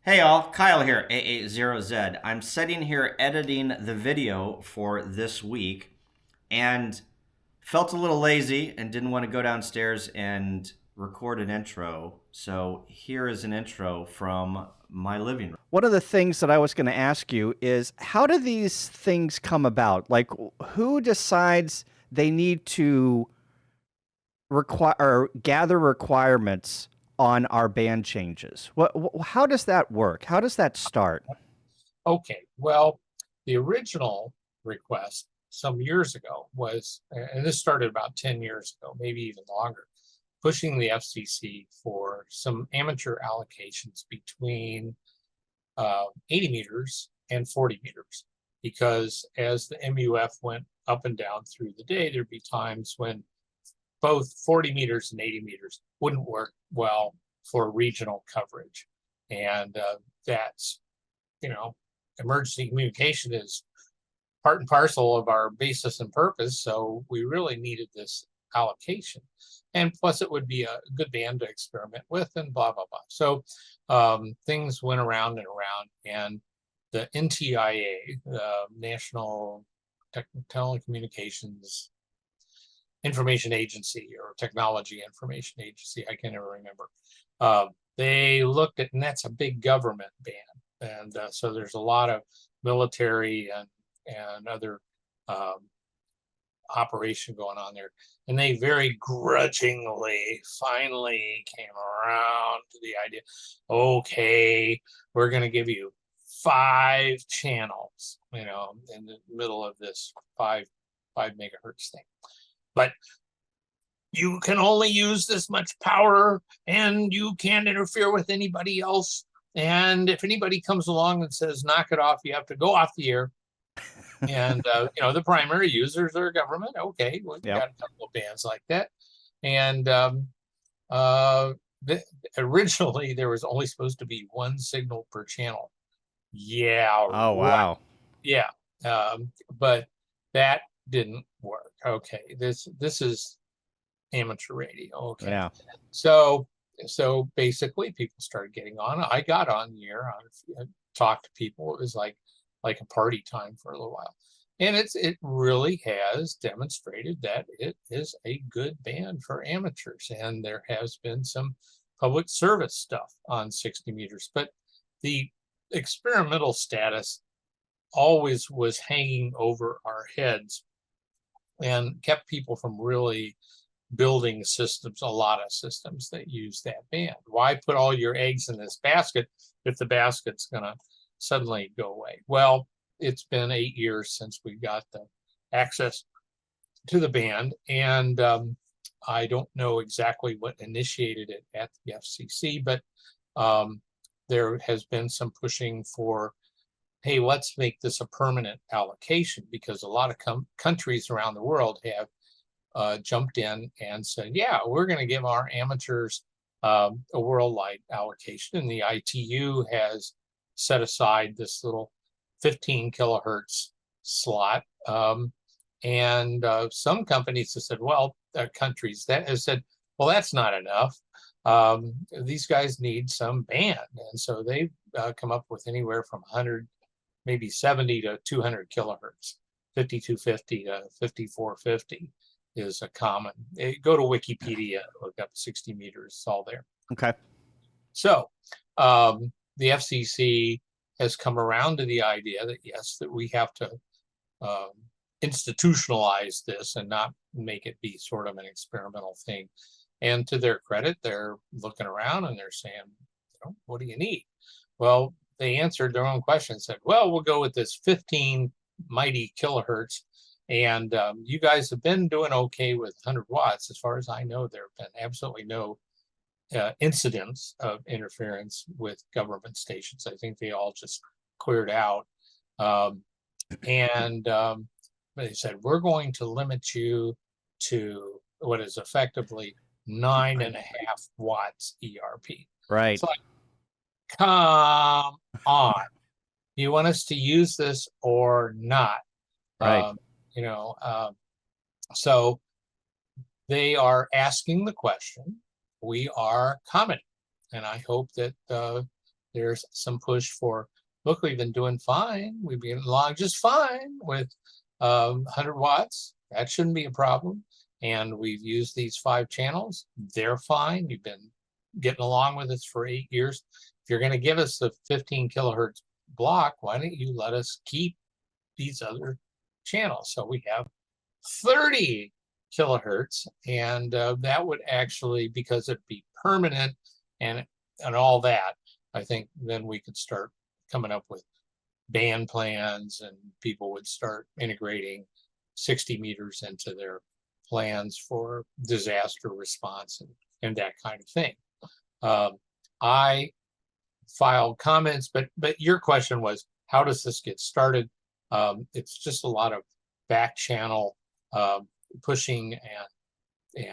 Hey all, Kyle here, A80Z. I'm sitting here editing the video for this week and felt a little lazy and didn't want to go downstairs and record an intro. So here is an intro from my living room. One of the things that I was going to ask you is how do these things come about? Like, who decides they need to require or gather requirements on our band changes? How does that work? How does that start? Okay, well, the original request some years ago was, and this started about 10 years ago, maybe even longer, pushing the FCC for some amateur allocations between 80 meters and 40 meters. Because as the MUF went up and down through the day, there'd be times when both 40 meters and 80 meters wouldn't work well for regional coverage. And that's, you know, emergency communication is part and parcel of our basis and purpose. So we really needed this allocation. And plus it would be a good band to experiment with and blah, blah, blah. So things went around and around, and the NTIA, the National Telecommunications Information Agency or Technology Information Agency, I can never remember. They looked at, and that's a big government band. And so there's a lot of military and other operation going on there. And they very grudgingly finally came around to the idea, okay, we're going to give you 5 channels, in the middle of this 5 megahertz thing. But you can only use this much power and you can't interfere with anybody else. And if anybody comes along and says, knock it off, you have to go off the air. And, the primary users are government. Okay, well, we got a couple of bands like that. And originally, there was only supposed to be 1 signal per channel. Yeah. Oh, right. wow. Yeah. But that didn't work. Okay, this is amateur radio. Okay. Yeah. So basically people started getting on. I got on the air, talked to people. It was like a party time for a little while. And it really has demonstrated that it is a good band for amateurs. And there has been some public service stuff on 60 meters, but the experimental status always was hanging over our heads and kept people from really building systems, a lot of systems that use that band. Why put all your eggs in this basket if the basket's going to suddenly go away? Well, it's been 8 years since we got the access to the band, and I don't know exactly what initiated it at the FCC, but there has been some pushing for, hey, let's make this a permanent allocation, because a lot of countries around the world have jumped in and said, yeah, we're going to give our amateurs a worldwide allocation. And the ITU has set aside this little 15 kilohertz slot. And some companies have said, well, countries that have said, well, that's not enough. These guys need some band. And so they've come up with anywhere from 100, maybe 70 to 200 kilohertz, 5250 to 5450 is a common. Go to Wikipedia, look up 60 meters, it's all there. Okay. So the FCC has come around to the idea that, yes, that we have to institutionalize this and not make it be sort of an experimental thing. And to their credit, they're looking around and they're saying, what do you need? Well, they answered their own question and said, well, we'll go with this 15 mighty kilohertz. And you guys have been doing okay with 100 watts. As far as I know, there have been absolutely no incidents of interference with government stations. I think they all just cleared out. And they said, we're going to limit you to what is effectively 9.5 watts ERP. Right. It's like, come on. You want us to use this or not? Right. So they are asking the question. We are commenting, and I hope that there's some push for, look, we've been doing fine. We've been along just fine with 100 watts. That shouldn't be a problem. And we've used these 5 channels. They're fine. You've been getting along with us for 8 years. If you're going to give us the 15 kilohertz block, why don't you let us keep these other channels? So we have 30 kilohertz, and that would actually, because it'd be permanent and all that, I think then we could start coming up with band plans, and people would start integrating 60 meters into their plans for disaster response and that kind of thing. I filed comments, but your question was, how does this get started? It's just a lot of back channel pushing and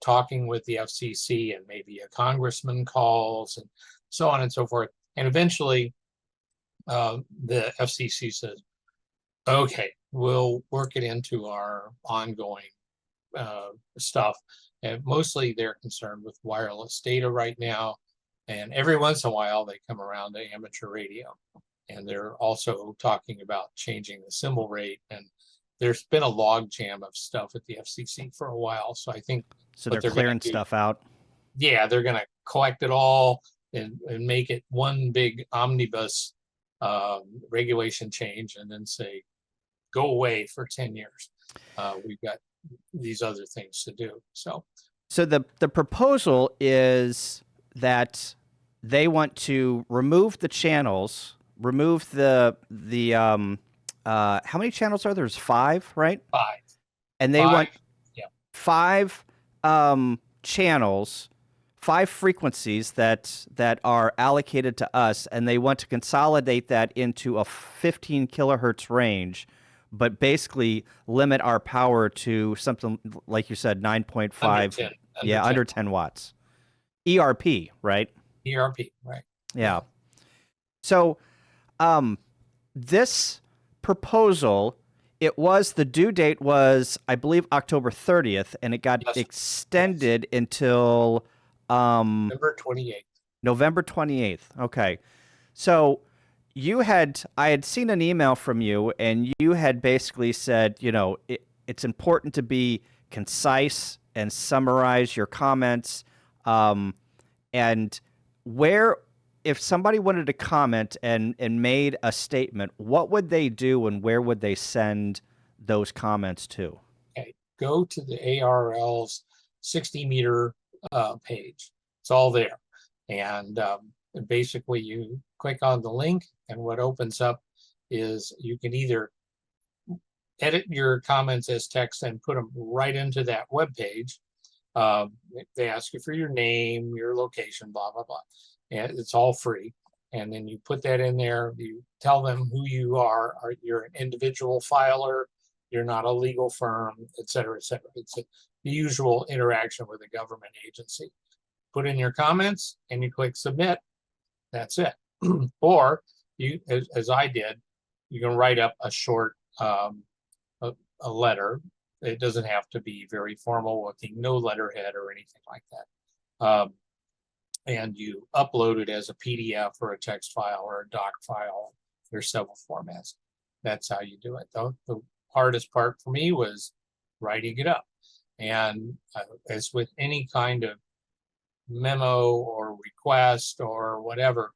talking with the FCC, and maybe a congressman calls and so on and so forth. And eventually the FCC says, okay, we'll work it into our ongoing stuff. And mostly they're concerned with wireless data right now. And every once in a while they come around to amateur radio. And they're also talking about changing the symbol rate. And there's been a log jam of stuff at the FCC for a while. So I think so they're clearing stuff out. Yeah, they're going to collect it all and make it one big omnibus regulation change, and then say, go away for 10 years. We've got these other things to do. So the proposal is that they want to remove the channels, remove the how many channels are there? There's 5, right? 5. And they want 5 channels, 5 frequencies that are allocated to us, and they want to consolidate that into a 15 kilohertz range, but basically limit our power to something like you said, 9.5, under 10 watts. ERP, right? ERP, right? Yeah. So, this proposal, the due date was, I believe, October 30th, and it got extended until November 28th. November 28th. Okay. So I had seen an email from you, and you had basically said, it's important to be concise and summarize your comments. And if somebody wanted to comment and made a statement, what would they do, and where would they send those comments to? Okay, go to the ARRL's 60 meter page. It's all there. And basically you click on the link, and what opens up is you can either edit your comments as text and put them right into that web page. They ask you for your name, your location, blah, blah, blah. And it's all free. And then you put that in there. You tell them who you are. You're an individual filer. You're not a legal firm, et cetera, et cetera. It's the usual interaction with a government agency. Put in your comments, and you click submit. That's it. Or you, as I did, you can write up a short a letter. It doesn't have to be very formal looking, no letterhead or anything like that. And you upload it as a PDF or a text file or a doc file. There's several formats. That's how you do it. The hardest part for me was writing it up. And as with any kind of memo or request or whatever,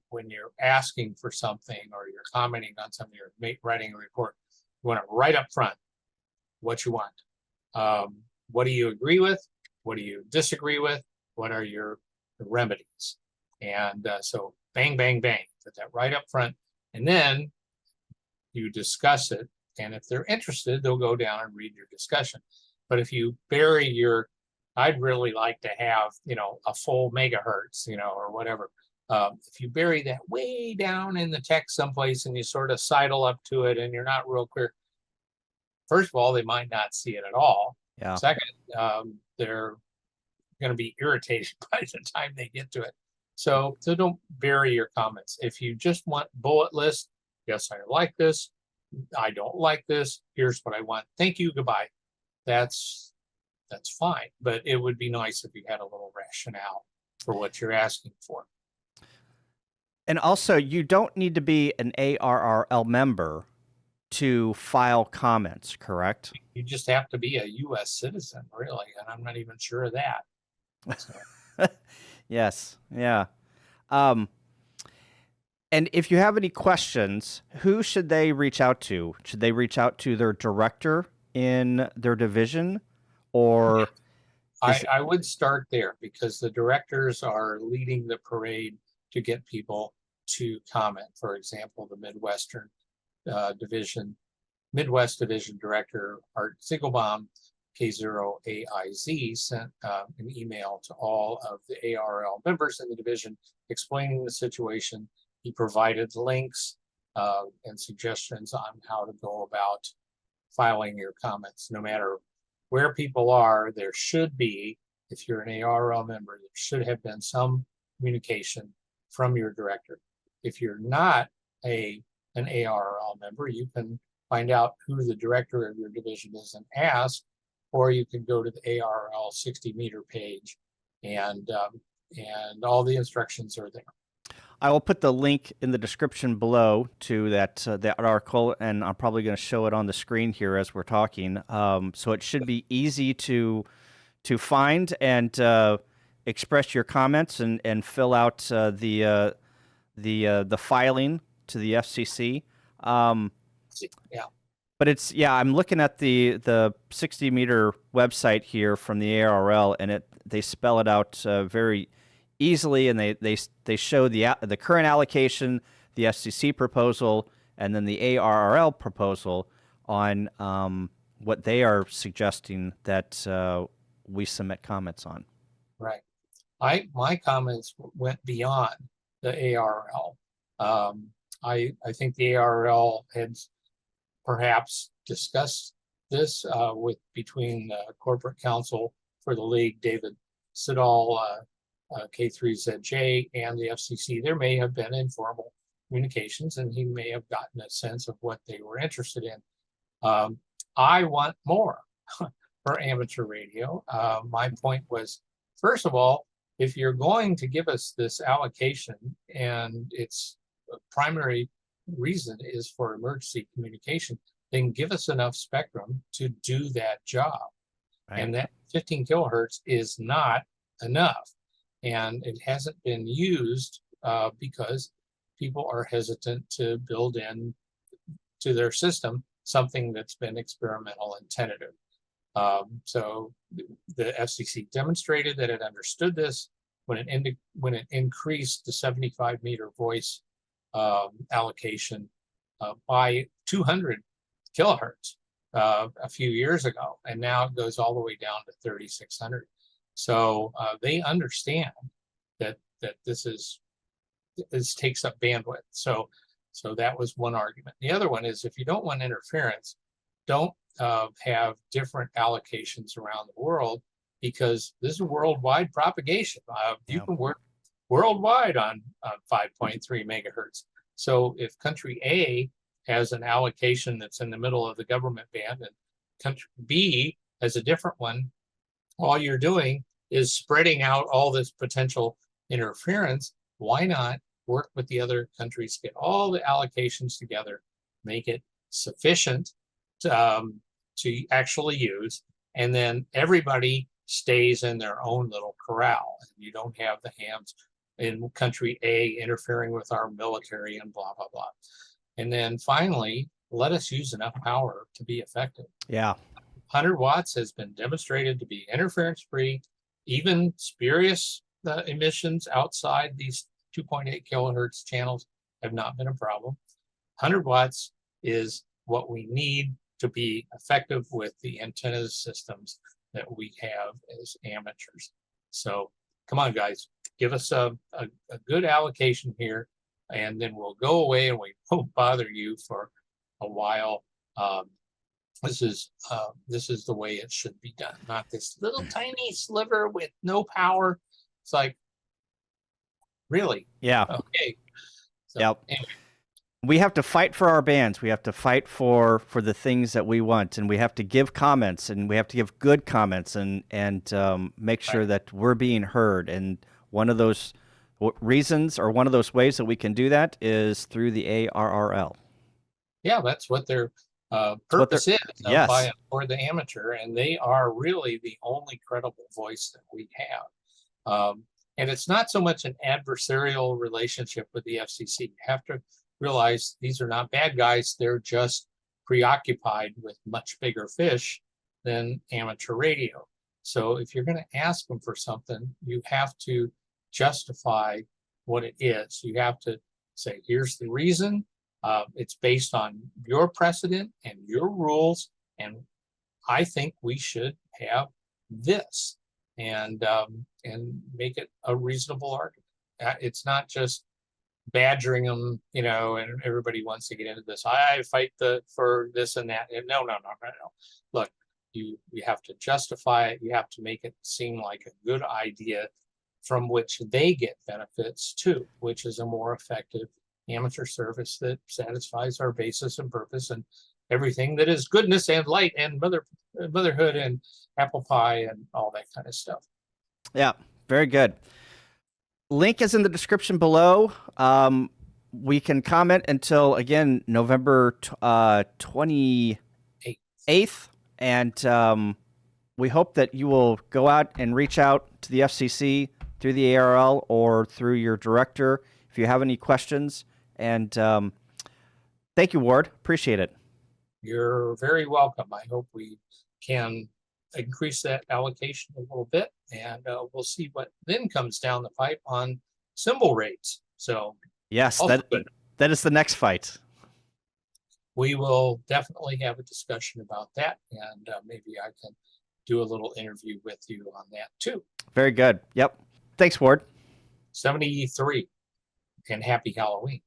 when you're asking for something or you're commenting on something or writing a report, you want to write up front what you want. What do you agree with? What do you disagree with? What are your remedies? And so bang, bang, bang, put that right up front. And then you discuss it. And if they're interested, they'll go down and read your discussion. But if you bury I'd really like to have, a full megahertz, or whatever. If you bury that way down in the text someplace and you sort of sidle up to it and you're not real clear, first of all, they might not see it at all. Yeah. Second, they're going to be irritated by the time they get to it. So don't bury your comments. If you just want bullet list, yes, I like this. I don't like this. Here's what I want. Thank you. Goodbye. That's fine. But it would be nice if you had a little rationale for what you're asking for. And also, you don't need to be an ARRL member to file comments, correct? You just have to be a U.S. citizen, really, and I'm not even sure of that. So, Yes. Yeah. Um, and if you have any questions, who should they reach out to? Should they reach out to their director in their division, or is I would start there because the directors are leading the parade to get people to comment. For example, the division, Midwest Division Director Art Ziegelbaum, K0AIZ, sent an email to all of the ARRL members in the division explaining the situation. He provided links and suggestions on how to go about filing your comments. No matter where people are, there should be, if you're an ARRL member, there should have been some communication from your director. If you're not an ARRL member, you can find out who the director of your division is and ask, or you can go to the ARRL 60-meter page, and all the instructions are there. I will put the link in the description below to that article, and I'm probably going to show it on the screen here as we're talking. So it should be easy to find and express your comments and fill out the filing to the FCC. Yeah. But I'm looking at the 60-meter website here from the ARRL, and they spell it out very easily, and they show the current allocation, the FCC proposal, and then the ARRL proposal on what they are suggesting that we submit comments on. Right. My comments went beyond the ARRL. I think the ARRL had perhaps discussed this between the corporate counsel for the league, David Siddall, K3ZJ, and the FCC. There may have been informal communications, and he may have gotten a sense of what they were interested in. I want more for amateur radio. My point was, first of all, if you're going to give us this allocation and its primary reason is for emergency communication, then give us enough spectrum to do that job. Right. And that 15 kilohertz is not enough. And it hasn't been used because people are hesitant to build in to their system something that's been experimental and tentative. So the FCC demonstrated that it understood this when it increased the 75-meter voice allocation by 200 kilohertz a few years ago, and now it goes all the way down to 3,600. So they understand that this takes up bandwidth. So that was one argument. The other one is, if you don't want interference, don't have different allocations around the world, because this is worldwide propagation. You can work worldwide on 5.3 megahertz. So if country A has an allocation that's in the middle of the government band and country B has a different one, all you're doing is spreading out all this potential interference. Why not work with the other countries, get all the allocations together, make it sufficient to actually use, and then everybody stays in their own little corral. You don't have the hams in country A interfering with our military and blah, blah, blah. And then finally, let us use enough power to be effective. Yeah. 100 watts has been demonstrated to be interference-free. Even spurious emissions outside these 2.8 kilohertz channels have not been a problem. 100 watts is what we need to be effective with the antenna systems that we have as amateurs. So come on, guys, give us a good allocation here, and then we'll go away and we won't bother you for a while. This is the way it should be done, not this little tiny sliver with no power. It's like, really? Yeah. Okay. So, yep. Anyway. We have to fight for our bands. We have to fight for the things that we want, and we have to give comments, and we have to give good comments, and make sure that we're being heard. And one of those reasons, or one of those ways that we can do that is through the ARRL. Yeah, that's what their purpose is, yes, by and for the amateur, and they are really the only credible voice that we have. And it's not so much an adversarial relationship with the FCC. You have to realize these are not bad guys. They're just preoccupied with much bigger fish than amateur radio. So if you're going to ask them for something, you have to justify what it is. You have to say, here's the reason. It's based on your precedent and your rules, and I think we should have this, and make it a reasonable argument. It's not just badgering them, and everybody wants to get into this. I fight for this and that. And no. Look, you have to justify it. You have to make it seem like a good idea from which they get benefits too, which is a more effective amateur service that satisfies our basis and purpose and everything that is goodness and light and motherhood and apple pie and all that kind of stuff. Yeah, very good. Link is in the description below. We can comment until, again, November 28th. And we hope that you will go out and reach out to the FCC through the ARRL or through your director if you have any questions. And thank you, Ward. Appreciate it. You're very welcome. I hope we can increase that allocation a little bit, and we'll see what then comes down the pipe on symbol rates. So yes, that is the next fight. We will definitely have a discussion about that, and maybe I can do a little interview with you on that too. Very good. Yep. Thanks, Ward. 73, and happy Halloween.